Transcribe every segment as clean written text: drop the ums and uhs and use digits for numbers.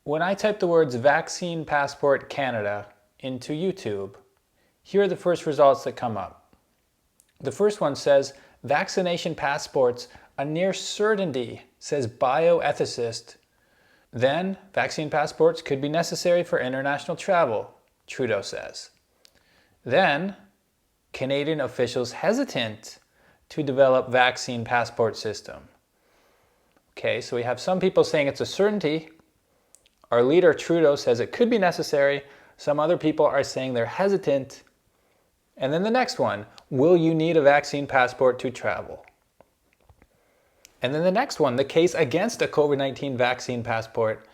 When I type the words Vaccine Passport Canada into YouTube, here are the first results that come up. The first one says, vaccination passports, a near certainty, says bioethicist. Then, vaccine passports could be necessary for international travel, Trudeau says. Then, Canadian officials hesitant to develop vaccine passport system. Okay, so we have some people saying it's a certainty. Our leader, Trudeau, says it could be necessary. Some other people are saying they're hesitant. And then the next one, will you need a vaccine passport to travel? And then the next one, the case against a COVID-19 vaccine passport.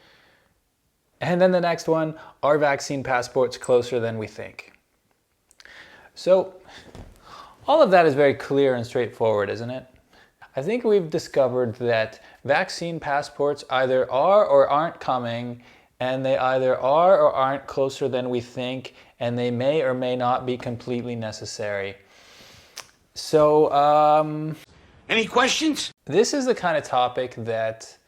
And then the next one, are vaccine passports closer than we think? So all of that is very clear and straightforward, isn't it? I think we've discovered that vaccine passports either are or aren't coming, and they either are or aren't closer than we think, and they may or may not be completely necessary. So, any questions? This is the kind of topic that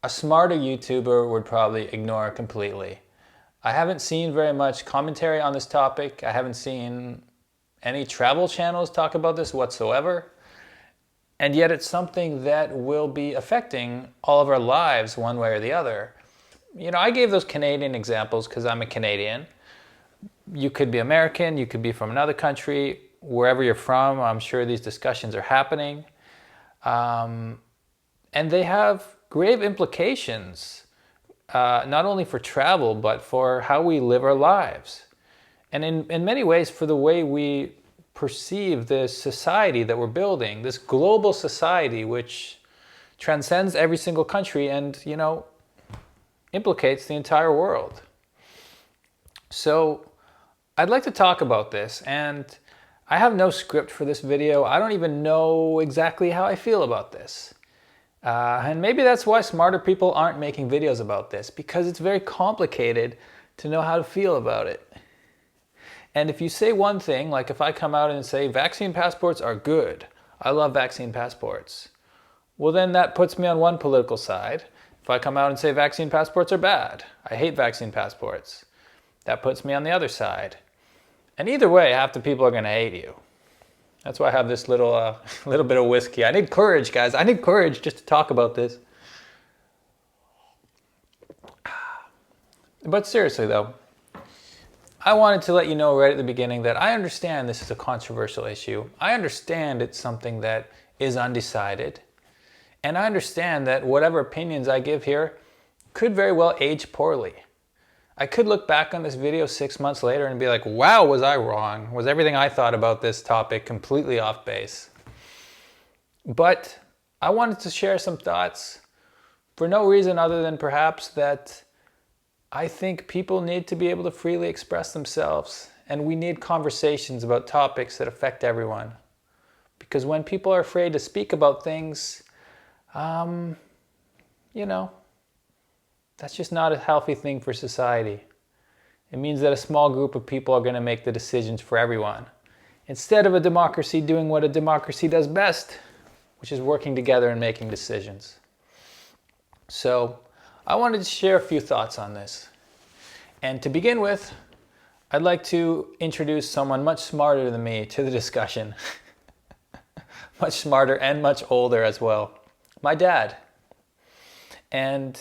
a smarter YouTuber would probably ignore completely. I haven't seen very much commentary on this topic. I haven't seen any travel channels talk about this whatsoever. And yet it's something that will be affecting all of our lives one way or the other. You know, I gave those Canadian examples because I'm a Canadian. You could be American, you could be from another country. Wherever you're from, I'm sure these discussions are happening. And they have grave implications, not only for travel, but for how we live our lives. And in many ways, for the way we perceive this society that we're building, this global society which transcends every single country and, you know, implicates the entire world. So I'd like to talk about this, and I have no script for this video. I don't even know exactly how I feel about this. And maybe that's why smarter people aren't making videos about this, because it's very complicated to know how to feel about it. And if you say one thing, like if I come out and say vaccine passports are good, I love vaccine passports, well then that puts me on one political side. If I come out and say vaccine passports are bad, I hate vaccine passports, that puts me on the other side. And either way, half the people are going to hate you. That's why I have this little bit of whiskey. I need courage, guys. I need courage just to talk about this. But seriously though, I wanted to let you know right at the beginning that I understand this is a controversial issue. I understand it's something that is undecided. And I understand that whatever opinions I give here could very well age poorly. I could look back on this video 6 months later and be like, wow, was I wrong? Was everything I thought about this topic completely off base? But I wanted to share some thoughts for no reason other than perhaps that I think people need to be able to freely express themselves, and we need conversations about topics that affect everyone. Because when people are afraid to speak about things, you know, that's just not a healthy thing for society. It means that a small group of people are going to make the decisions for everyone, instead of a democracy doing what a democracy does best, which is working together and making decisions. So I wanted to share a few thoughts on this. And to begin with, I'd like to introduce someone much smarter than me to the discussion. Much smarter and much older as well. My dad. And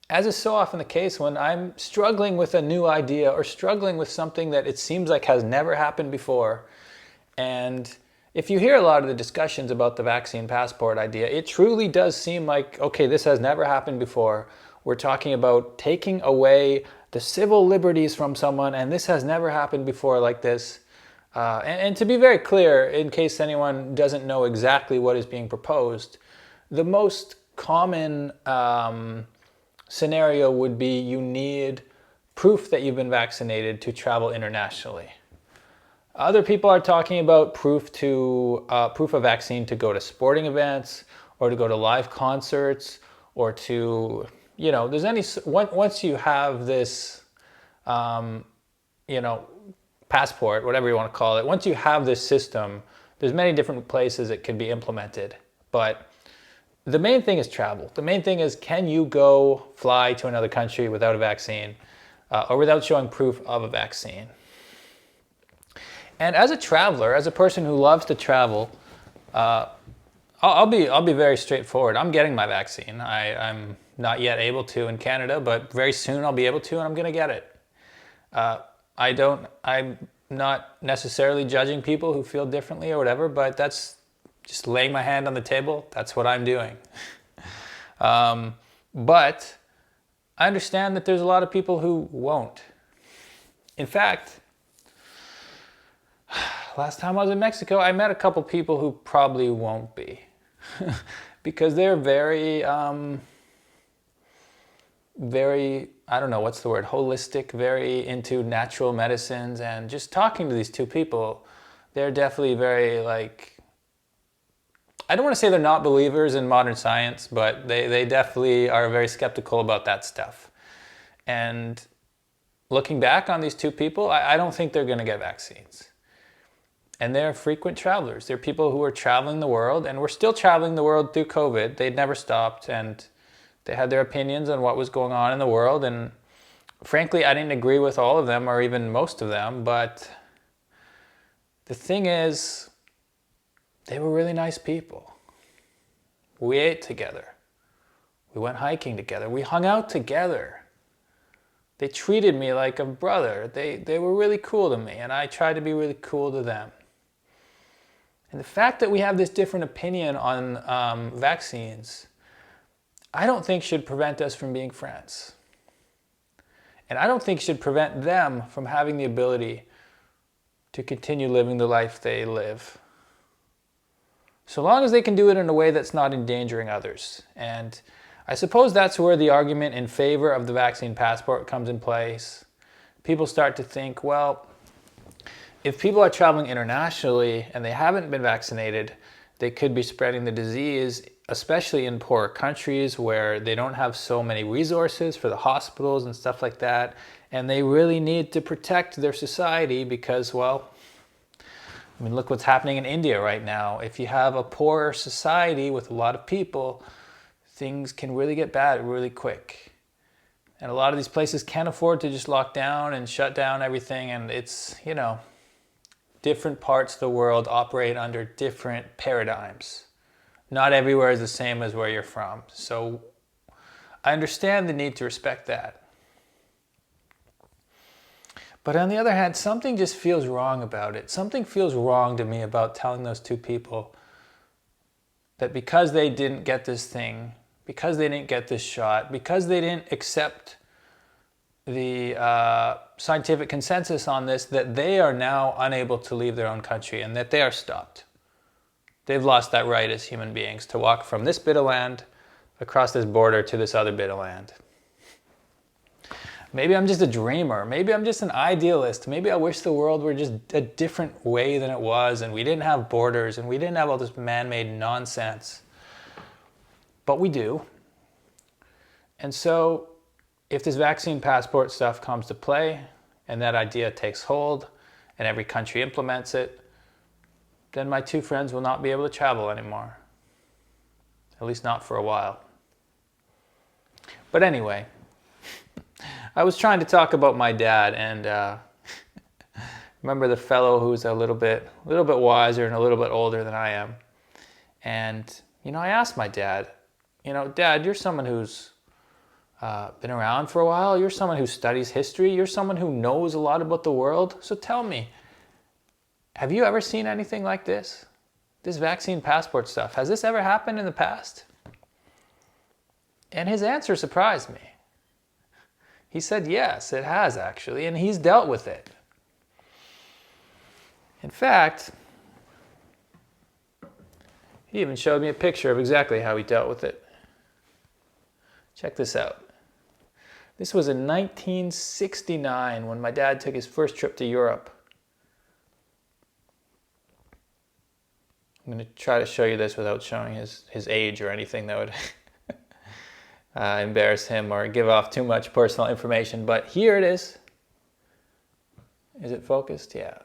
as is so often the case when I'm struggling with a new idea or struggling with something that it seems like has never happened before, and if you hear a lot of the discussions about the vaccine passport idea, it truly does seem like, okay, this has never happened before. We're talking about taking away the civil liberties from someone, and this has never happened before like this. And to be very clear, in case anyone doesn't know exactly what is being proposed, the most common scenario would be you need proof that you've been vaccinated to travel internationally. Other people are talking about proof of vaccine to go to sporting events or to go to live concerts or to, you know, once you have this, you know, passport, whatever you want to call it, once you have this system, there's many different places it can be implemented. But the main thing is travel. The main thing is, can you go fly to another country without a vaccine or without showing proof of a vaccine? And as a traveler, as a person who loves to travel, I'll be very straightforward. I'm getting my vaccine. I'm not yet able to in Canada, but very soon I'll be able to, and I'm going to get it. I'm not necessarily judging people who feel differently or whatever, but that's just laying my hand on the table. That's what I'm doing. But I understand that there's a lot of people who won't. In fact, last time I was in Mexico, I met a couple people who probably won't be. Because they're very, I don't know, what's the word, holistic, very into natural medicines. And just talking to these two people, they're definitely very, like, I don't want to say they're not believers in modern science, but they definitely are very skeptical about that stuff. And looking back on these two people, I don't think they're going to get vaccines. And they're frequent travelers. They're people who are traveling the world, and we're still traveling the world through COVID. They'd never stopped, and they had their opinions on what was going on in the world. And frankly, I didn't agree with all of them, or even most of them. But the thing is, they were really nice people. We ate together. We went hiking together. We hung out together. They treated me like a brother. They were really cool to me, and I tried to be really cool to them. And the fact that we have this different opinion on vaccines, I don't think should prevent us from being friends. And I don't think should prevent them from having the ability to continue living the life they live. So long as they can do it in a way that's not endangering others. And I suppose that's where the argument in favor of the vaccine passport comes in place. People start to think, well, if people are traveling internationally and they haven't been vaccinated, they could be spreading the disease, especially in poorer countries where they don't have so many resources for the hospitals and stuff like that. And they really need to protect their society because, well, I mean, look what's happening in India right now. If you have a poorer society with a lot of people, things can really get bad really quick. And a lot of these places can't afford to just lock down and shut down everything. And it's, you know, different parts of the world operate under different paradigms. Not everywhere is the same as where you're from. So I understand the need to respect that. But on the other hand, something just feels wrong about it. Something feels wrong to me about telling those two people that because they didn't get this thing, because they didn't get this shot, because they didn't accept the scientific consensus on this, that they are now unable to leave their own country and that they are stopped. They've lost that right as human beings to walk from this bit of land across this border to this other bit of land. Maybe I'm just a dreamer. Maybe I'm just an idealist. Maybe I wish the world were just a different way than it was and we didn't have borders and we didn't have all this man-made nonsense. But we do. And so if this vaccine passport stuff comes to play and that idea takes hold and every country implements it, then my two friends will not be able to travel anymore. At least not for a while. But anyway, I was trying to talk about my dad, and remember the fellow who's a little bit wiser and a little bit older than I am. And, I asked my dad, Dad, you're someone who's been around for a while. You're someone who studies history. You're someone who knows a lot about the world. So tell me, have you ever seen anything like this? This vaccine passport stuff. Has this ever happened in the past? And his answer surprised me. He said, yes, it has actually, and he's dealt with it. In fact, he even showed me a picture of exactly how he dealt with it. Check this out. This was in 1969 when my dad took his first trip to Europe. I'm going to try to show you this without showing his age or anything that would embarrass him or give off too much personal information. But here it is. Is it focused? Yeah.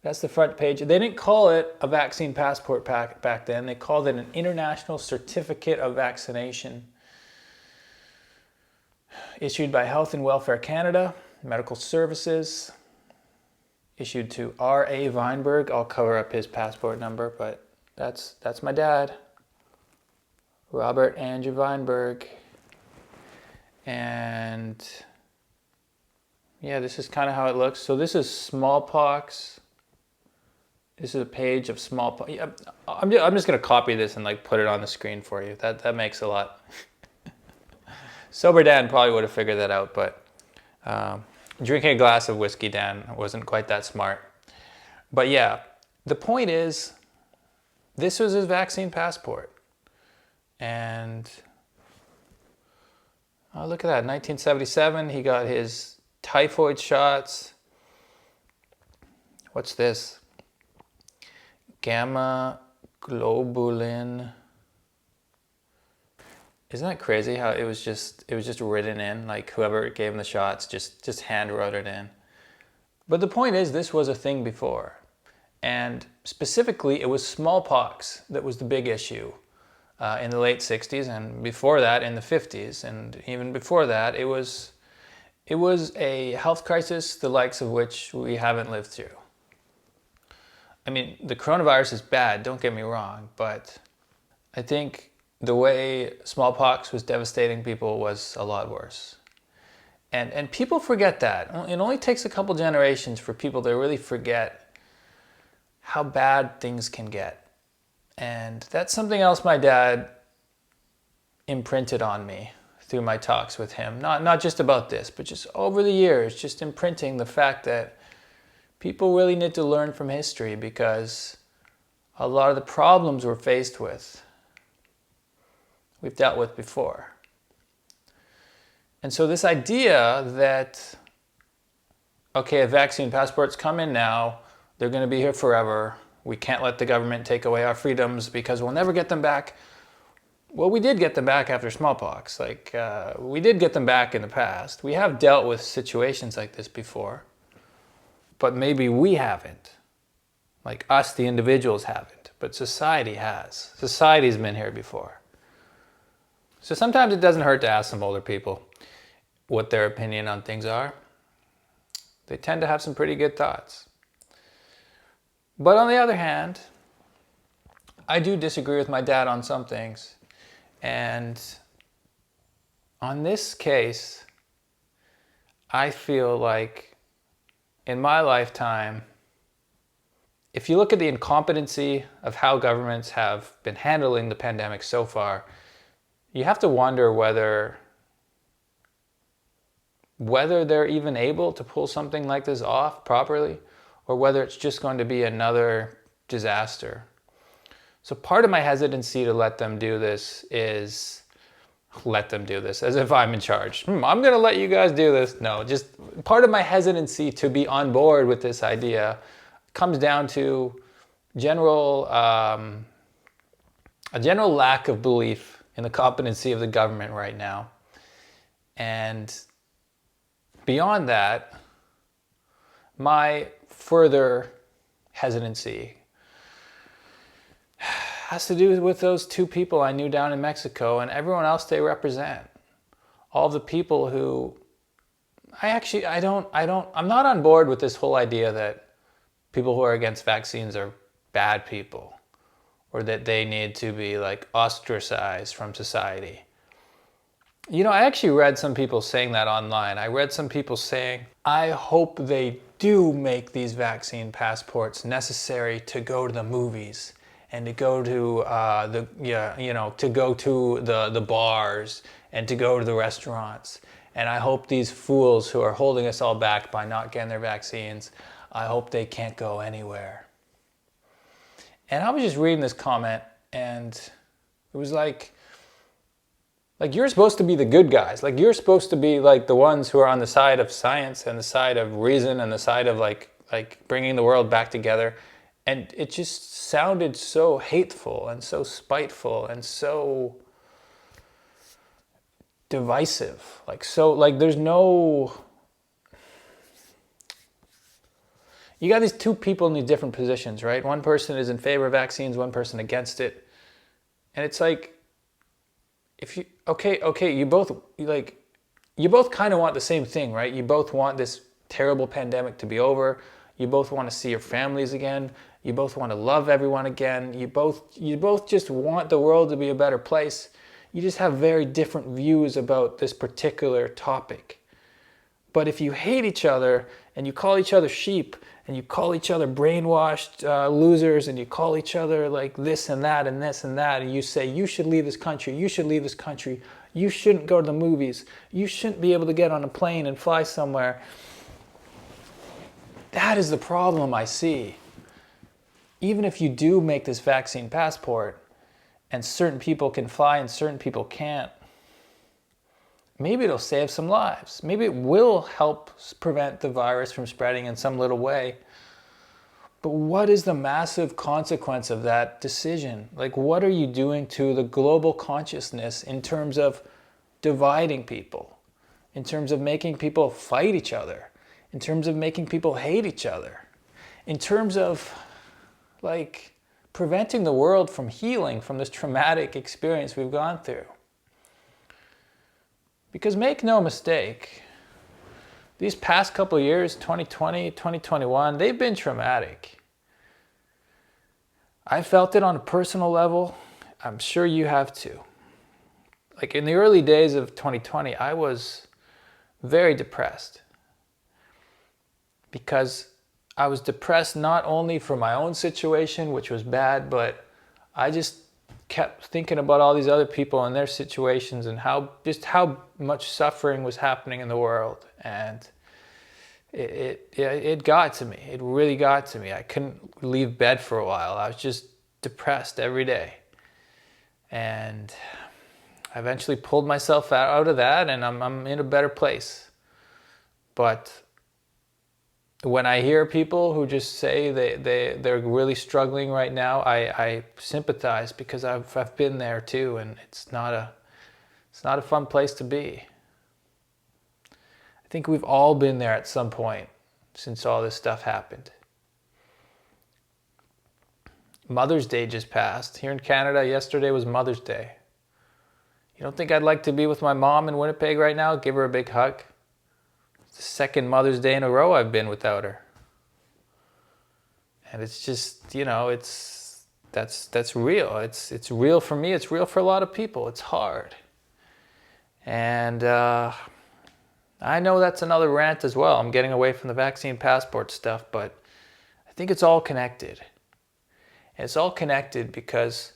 That's the front page. They didn't call it a vaccine passport back then. They called it an International Certificate of Vaccination, issued by Health and Welfare Canada, Medical Services, issued to R.A. Weinberg. I'll cover up his passport number, but that's my dad, Robert Andrew Weinberg. And yeah, this is kind of how it looks. So this is smallpox. This is a page of smallpox. I'm just going to copy this and like put it on the screen for you. That makes a lot. Sober Dan probably would have figured that out, but drinking a glass of whiskey, Dan wasn't quite that smart. But yeah, the point is, this was his vaccine passport. And oh, look at that, 1977, he got his typhoid shots. What's this? Gamma globulin. Isn't that crazy how it was just written in, like whoever gave him the shots just hand wrote it in. But the point is, this was a thing before. And specifically, it was smallpox that was the big issue in the late 60s, and before that in the 50s, and even before that, it was a health crisis the likes of which we haven't lived through. I mean, the coronavirus is bad, don't get me wrong, but I think the way smallpox was devastating people was a lot worse. And people forget that. It only takes a couple generations for people to really forget how bad things can get. And that's something else my dad imprinted on me through my talks with him. Not just about this, but just over the years, just imprinting the fact that people really need to learn from history, because a lot of the problems we're faced with, we've dealt with before. And so this idea that, okay, vaccine passports come in now, they're going to be here forever, we can't let the government take away our freedoms because we'll never get them back. Well, we did get them back after smallpox. We did get them back in the past. We have dealt with situations like this before. But maybe we haven't. Like us, the individuals haven't. But society has. Society's been here before. So sometimes it doesn't hurt to ask some older people what their opinion on things are. They tend to have some pretty good thoughts. But on the other hand, I do disagree with my dad on some things. And on this case, I feel like in my lifetime, if you look at the incompetency of how governments have been handling the pandemic so far, you have to wonder whether they're even able to pull something like this off properly, or whether it's just going to be another disaster. So part of my hesitancy to let them do this is as if I'm in charge. I'm going to let you guys do this. No, just part of my hesitancy to be on board with this idea comes down to a general lack of belief in the competency of the government right now. And beyond that, my further hesitancy has to do with those two people I knew down in Mexico and everyone else they represent. All the people who I'm not on board with this whole idea that people who are against vaccines are bad people, or that they need to be like ostracized from society. You know, I actually read some people saying that online. I read some people saying, I hope they do make these vaccine passports necessary to go to the movies and to go to the bars and to go to the restaurants. And I hope these fools who are holding us all back by not getting their vaccines, I hope they can't go anywhere. And I was just reading this comment, and it was like you're supposed to be the good guys. Like, you're supposed to be like the ones who are on the side of science and the side of reason and the side of like bringing the world back together. And it just sounded so hateful and so spiteful and so divisive. There's no... you got these two people in these different positions, right? One person is in favor of vaccines, one person against it. And it's like, if you, okay, you both kind of want the same thing, right? You both want this terrible pandemic to be over. You both want to see your families again. You both want to love everyone again. You both just want the world to be a better place. You just have very different views about this particular topic. But if you hate each other and you call each other sheep and you call each other brainwashed losers and you call each other like this and that and this and that, and you say, you should leave this country, you should leave this country, you shouldn't go to the movies, you shouldn't be able to get on a plane and fly somewhere. That is the problem I see. Even if you do make this vaccine passport and certain people can fly and certain people can't, maybe it'll save some lives. Maybe it will help prevent the virus from spreading in some little way. But what is the massive consequence of that decision? Like, what are you doing to the global consciousness in terms of dividing people, in terms of making people fight each other, in terms of making people hate each other, in terms of like preventing the world from healing from this traumatic experience we've gone through? Because make no mistake, these past couple of years, 2020, 2021, they've been traumatic. I felt it on a personal level. I'm sure you have too. Like in the early days of 2020, I was very depressed. Because I was depressed not only for my own situation, which was bad, but I just kept thinking about all these other people and their situations and how much suffering was happening in the world. And it got to me. It really got to me. I couldn't leave bed for a while. I was just depressed every day. And I eventually pulled myself out of that, and I'm in a better place. But when I hear people who just say they're really struggling right now, I sympathize, because I've been there too, and it's not a fun place to be. I think we've all been there at some point since all this stuff happened. Mother's Day just passed. Here in Canada, yesterday was Mother's Day. You don't think I'd like to be with my mom in Winnipeg right now? Give her a big hug? It's the second Mother's Day in a row I've been without her. And it's just, that's real. It's real for me. It's real for a lot of people. It's hard. And I know that's another rant as well. I'm getting away from the vaccine passport stuff, but I think it's all connected. And it's all connected because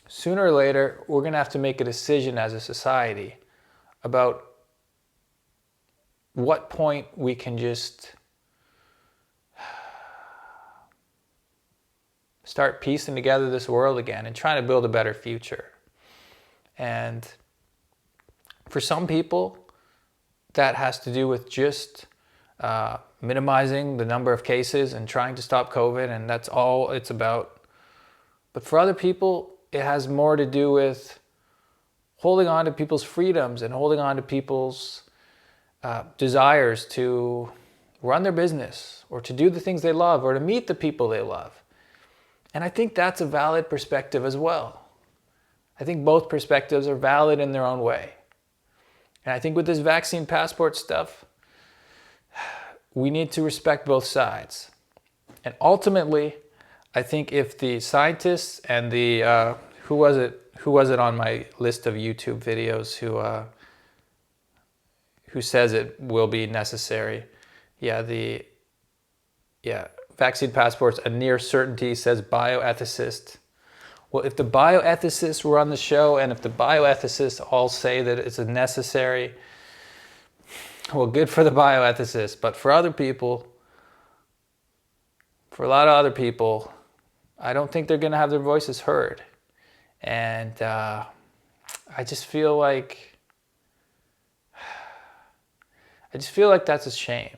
sooner or later, we're going to have to make a decision as a society about what point we can just start piecing together this world again and trying to build a better future. And for some people, that has to do with just minimizing the number of cases and trying to stop COVID, and that's all it's about. But for other people, it has more to do with holding on to people's freedoms and holding on to people's desires to run their business or to do the things they love or to meet the people they love. And I think that's a valid perspective as well. I think both perspectives are valid in their own way. And I think with this vaccine passport stuff, we need to respect both sides. And ultimately, I think if the scientists and the, who was it on my list of YouTube videos who says it will be necessary? Vaccine passports, a near certainty, says bioethicist. Well, if the bioethicists were on the show and if the bioethicists all say that it's a necessary, well, good for the bioethicists. But for other people, for a lot of other people, I don't think they're going to have their voices heard. And I just feel like that's a shame.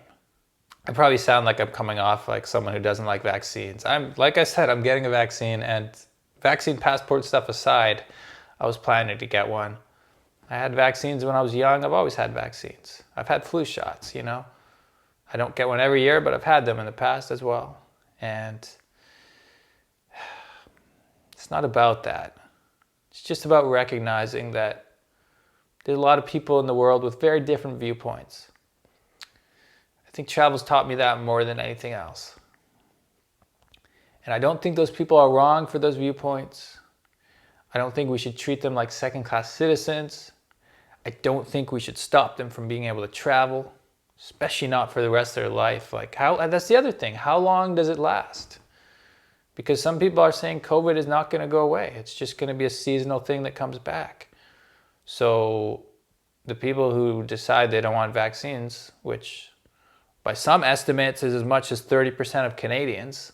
I probably sound like I'm coming off like someone who doesn't like vaccines. Like I said, I'm getting a vaccine, and vaccine passport stuff aside, I was planning to get one. I had vaccines when I was young. I've always had vaccines. I've had flu shots, I I don't get one every year, but I've had them in the past as well. And it's not about that. It's just about recognizing that there's a lot of people in the world with very different viewpoints. I think travel's taught me that more than anything else. And I don't think those people are wrong for those viewpoints. I don't think we should treat them like second-class citizens. I don't think we should stop them from being able to travel, especially not for the rest of their life. Like, that's the other thing. How long does it last? Because some people are saying COVID is not going to go away. It's just going to be a seasonal thing that comes back. So the people who decide they don't want vaccines, which by some estimates is as much as 30% of Canadians,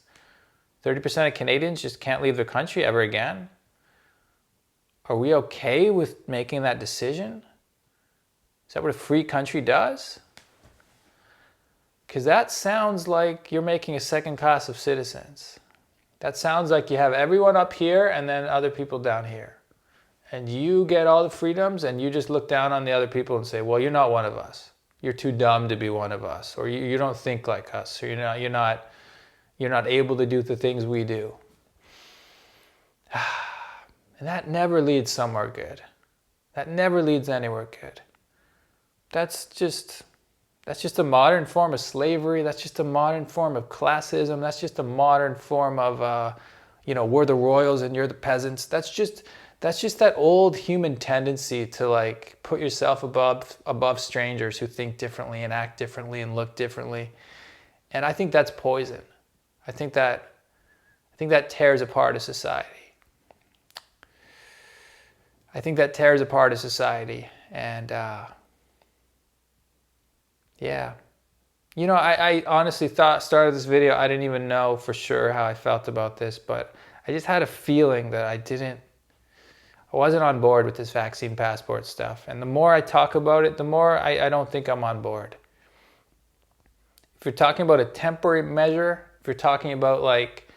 30% of Canadians just can't leave the country ever again. Are we okay with making that decision? Is that what a free country does? Because that sounds like you're making a second class of citizens. That sounds like you have everyone up here and then other people down here. And you get all the freedoms and you just look down on the other people and say, well, you're not one of us. You're too dumb to be one of us. Or you don't think like us. Or you're not able to do the things we do. And that never leads somewhere good. That never leads anywhere good. That's just a modern form of slavery. That's just a modern form of classism. That's just a modern form of, we're the royals and you're the peasants. That's just that old human tendency to like put yourself above strangers who think differently and act differently and look differently. And I think that's poison. I think that tears apart a society. I think that tears apart a society. And yeah. I honestly started this video, I didn't even know for sure how I felt about this, but I just had a feeling that I wasn't on board with this vaccine passport stuff. And the more I talk about it, the more I don't think I'm on board. If you're talking about a temporary measure, if you're talking about like,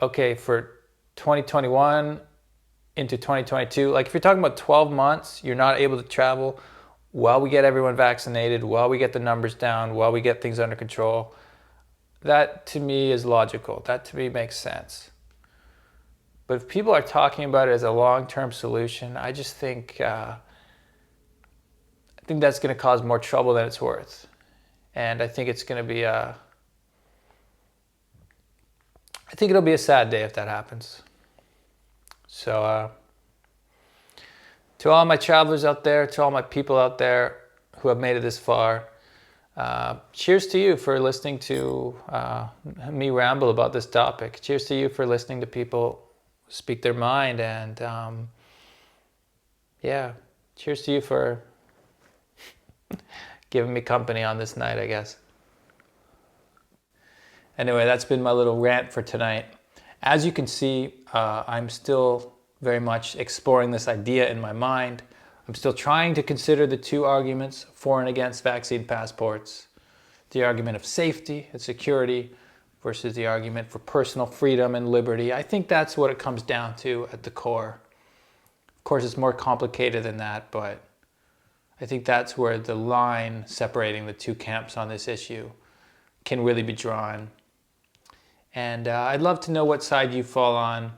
okay, for 2021 into 2022, like if you're talking about 12 months, you're not able to travel while we get everyone vaccinated, while we get the numbers down, while we get things under control, that to me is logical. That to me makes sense. But if people are talking about it as a long-term solution, I just think I think that's going to cause more trouble than it's worth. And I think it's going to be I think it'll be a sad day if that happens. So to all my travelers out there, to all my people out there who have made it this far, cheers to you for listening to me ramble about this topic. Cheers to you for listening to people speak their mind, and cheers to you for giving me company on this night, I guess. Anyway, that's been my little rant for tonight. As you can see, I'm still very much exploring this idea in my mind. I'm still trying to consider the two arguments for and against vaccine passports. The argument of safety and security versus the argument for personal freedom and liberty. I think that's what it comes down to at the core. Of course, it's more complicated than that, but I think that's where the line separating the two camps on this issue can really be drawn. And I'd love to know what side you fall on.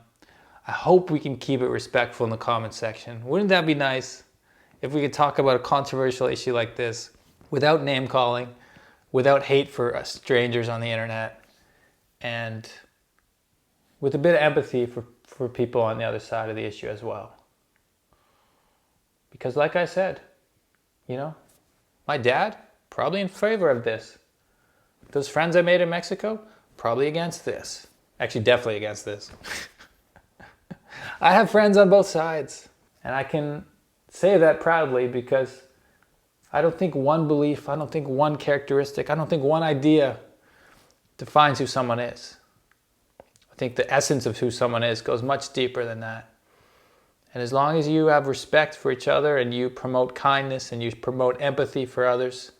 I hope we can keep it respectful in the comment section. Wouldn't that be nice if we could talk about a controversial issue like this without name calling, without hate for strangers on the internet, and with a bit of empathy for people on the other side of the issue as well. Because like I said, my dad, probably in favor of this. Those friends I made in Mexico, probably against this. Actually, definitely against this. I have friends on both sides, and I can say that proudly because I don't think one belief, I don't think one characteristic, I don't think one idea defines who someone is. I think the essence of who someone is goes much deeper than that. And as long as you have respect for each other and you promote kindness and you promote empathy for others,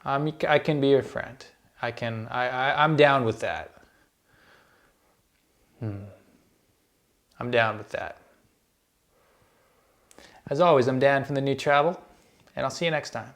I can be your friend. I'm down with that. I'm down with that. As always, I'm Dan from The New Travel, and I'll see you next time.